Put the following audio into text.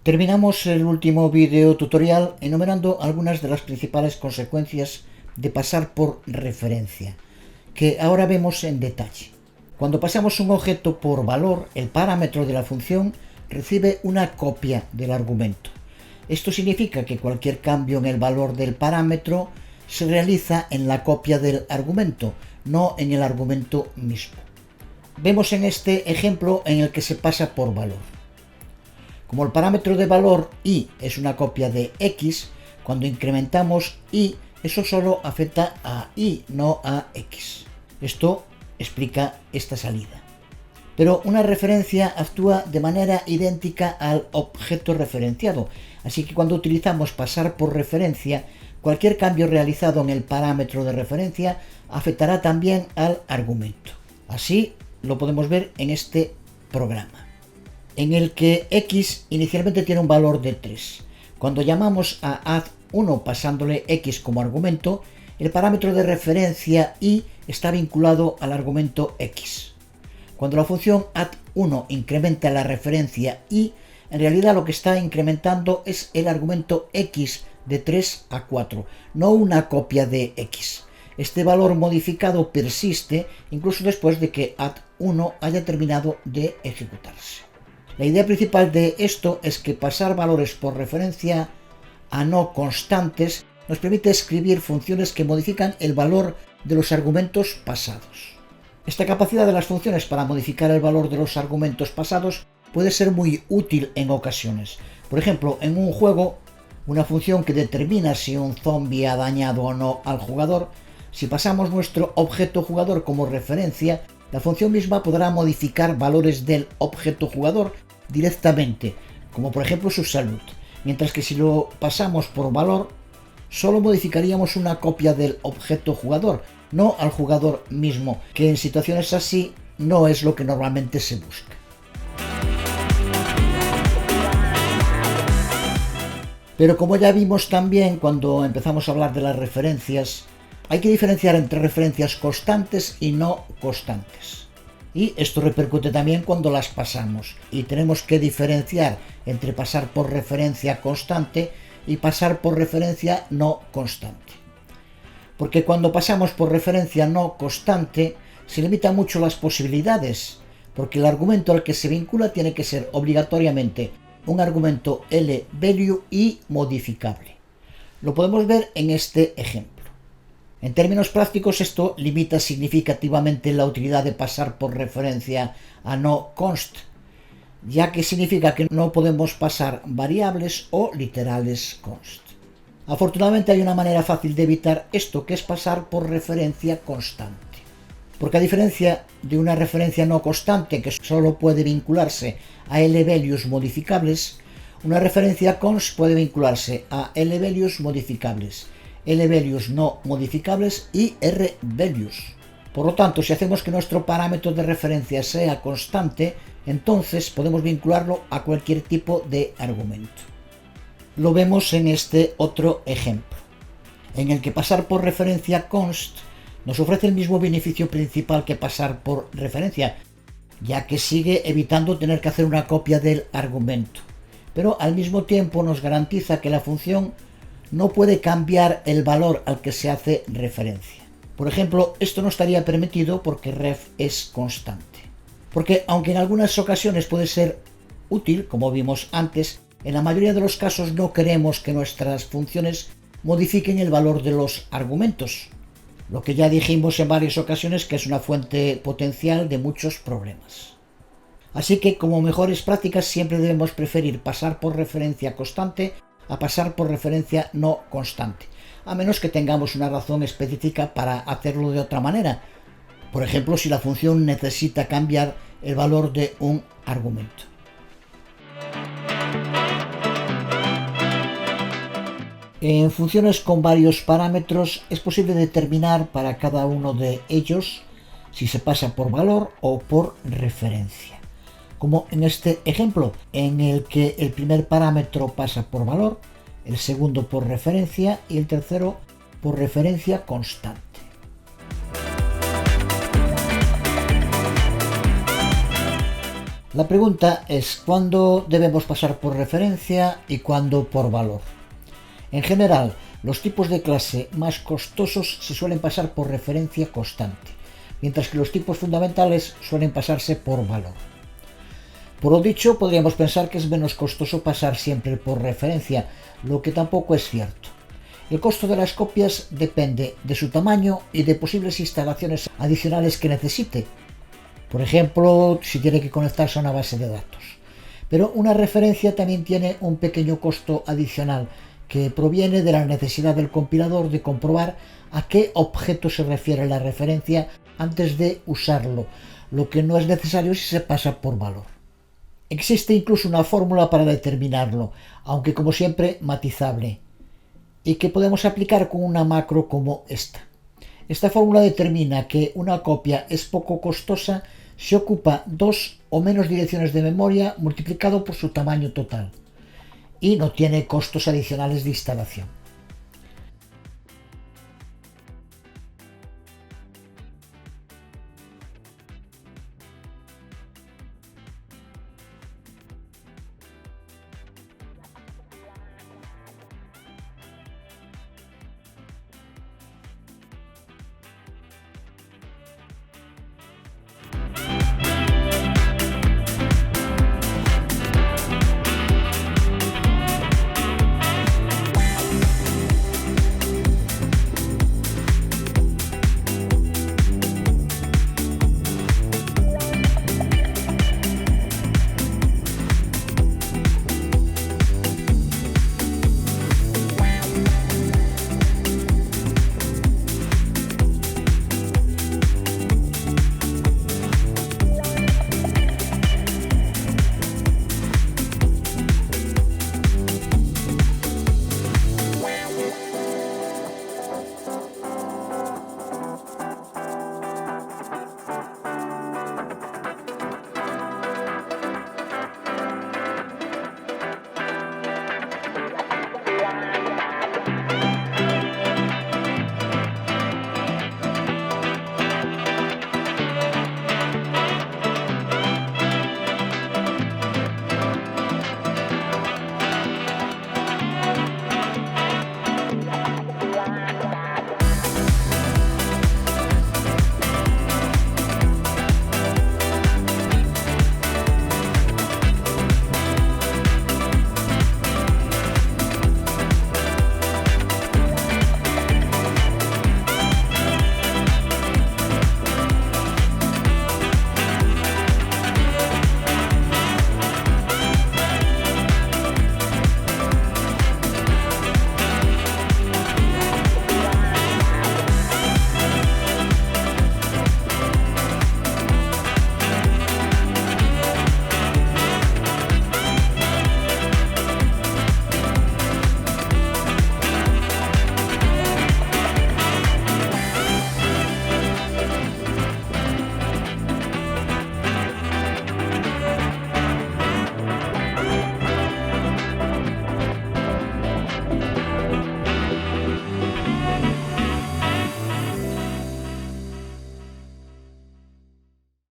Terminamos el último video tutorial enumerando algunas de las principales consecuencias de pasar por referencia, que ahora vemos en detalle. Cuando pasamos un objeto por valor, el parámetro de la función recibe una copia del argumento. Esto significa que cualquier cambio en el valor del parámetro se realiza en la copia del argumento, no en el argumento mismo. Vemos en este ejemplo en el que se pasa por valor. Como el parámetro de valor y es una copia de x, cuando incrementamos y, eso solo afecta a y, no a x. Esto explica esta salida. Pero una referencia actúa de manera idéntica al objeto referenciado, así que cuando utilizamos pasar por referencia, cualquier cambio realizado en el parámetro de referencia afectará también al argumento. Así lo podemos ver en este programa, en el que x inicialmente tiene un valor de 3. Cuando llamamos a add1 pasándole x como argumento, el parámetro de referencia y está vinculado al argumento x. Cuando la función add1 incrementa la referencia y, en realidad lo que está incrementando es el argumento x de 3 a 4, no una copia de x. Este valor modificado persiste incluso después de que add1 haya terminado de ejecutarse. La idea principal de esto es que pasar valores por referencia a no constantes nos permite escribir funciones que modifican el valor de los argumentos pasados. Esta capacidad de las funciones para modificar el valor de los argumentos pasados puede ser muy útil en ocasiones. Por ejemplo, en un juego, una función que determina si un zombie ha dañado o no al jugador, si pasamos nuestro objeto jugador como referencia, la función misma podrá modificar valores del objeto jugador directamente, como por ejemplo su salud, mientras que si lo pasamos por valor, solo modificaríamos una copia del objeto jugador, no al jugador mismo, que en situaciones así no es lo que normalmente se busca. Pero como ya vimos también cuando empezamos a hablar de las referencias, hay que diferenciar entre referencias constantes y no constantes. Y esto repercute también cuando las pasamos. Y tenemos que diferenciar entre pasar por referencia constante y pasar por referencia no constante. Porque cuando pasamos por referencia no constante, se limitan mucho las posibilidades, porque el argumento al que se vincula tiene que ser obligatoriamente un argumento L-value y modificable. Lo podemos ver en este ejemplo. En términos prácticos, esto limita significativamente la utilidad de pasar por referencia a no const, ya que significa que no podemos pasar variables o literales const. Afortunadamente hay una manera fácil de evitar esto, que es pasar por referencia constante. Porque a diferencia de una referencia no constante que solo puede vincularse a L-values modificables, una referencia const puede vincularse a L-values modificables, L-values no modificables y R-values. Por lo tanto, si hacemos que nuestro parámetro de referencia sea constante, entonces podemos vincularlo a cualquier tipo de argumento. Lo vemos en este otro ejemplo, en el que pasar por referencia const nos ofrece el mismo beneficio principal que pasar por referencia, ya que sigue evitando tener que hacer una copia del argumento, pero al mismo tiempo nos garantiza que la función no puede cambiar el valor al que se hace referencia. Por ejemplo, esto no estaría permitido porque ref es constante. Porque aunque en algunas ocasiones puede ser útil, como vimos antes, en la mayoría de los casos no queremos que nuestras funciones modifiquen el valor de los argumentos, lo que ya dijimos en varias ocasiones que es una fuente potencial de muchos problemas. Así que como mejores prácticas siempre debemos preferir pasar por referencia constante a pasar por referencia no constante, a menos que tengamos una razón específica para hacerlo de otra manera. Por ejemplo, si la función necesita cambiar el valor de un argumento. En funciones con varios parámetros es posible determinar para cada uno de ellos si se pasa por valor o por referencia. Como en este ejemplo, en el que el primer parámetro pasa por valor, el segundo por referencia y el tercero por referencia constante. La pregunta es cuándo debemos pasar por referencia y cuándo por valor. En general, los tipos de clase más costosos se suelen pasar por referencia constante, mientras que los tipos fundamentales suelen pasarse por valor. Por lo dicho, podríamos pensar que es menos costoso pasar siempre por referencia, lo que tampoco es cierto. El costo de las copias depende de su tamaño y de posibles instalaciones adicionales que necesite. Por ejemplo, si tiene que conectarse a una base de datos. Pero una referencia también tiene un pequeño costo adicional que proviene de la necesidad del compilador de comprobar a qué objeto se refiere la referencia antes de usarlo, lo que no es necesario si se pasa por valor. Existe incluso una fórmula para determinarlo, aunque como siempre matizable, y que podemos aplicar con una macro como esta. Esta fórmula determina que una copia es poco costosa si ocupa 2 o menos direcciones de memoria multiplicado por su tamaño total y no tiene costos adicionales de instalación.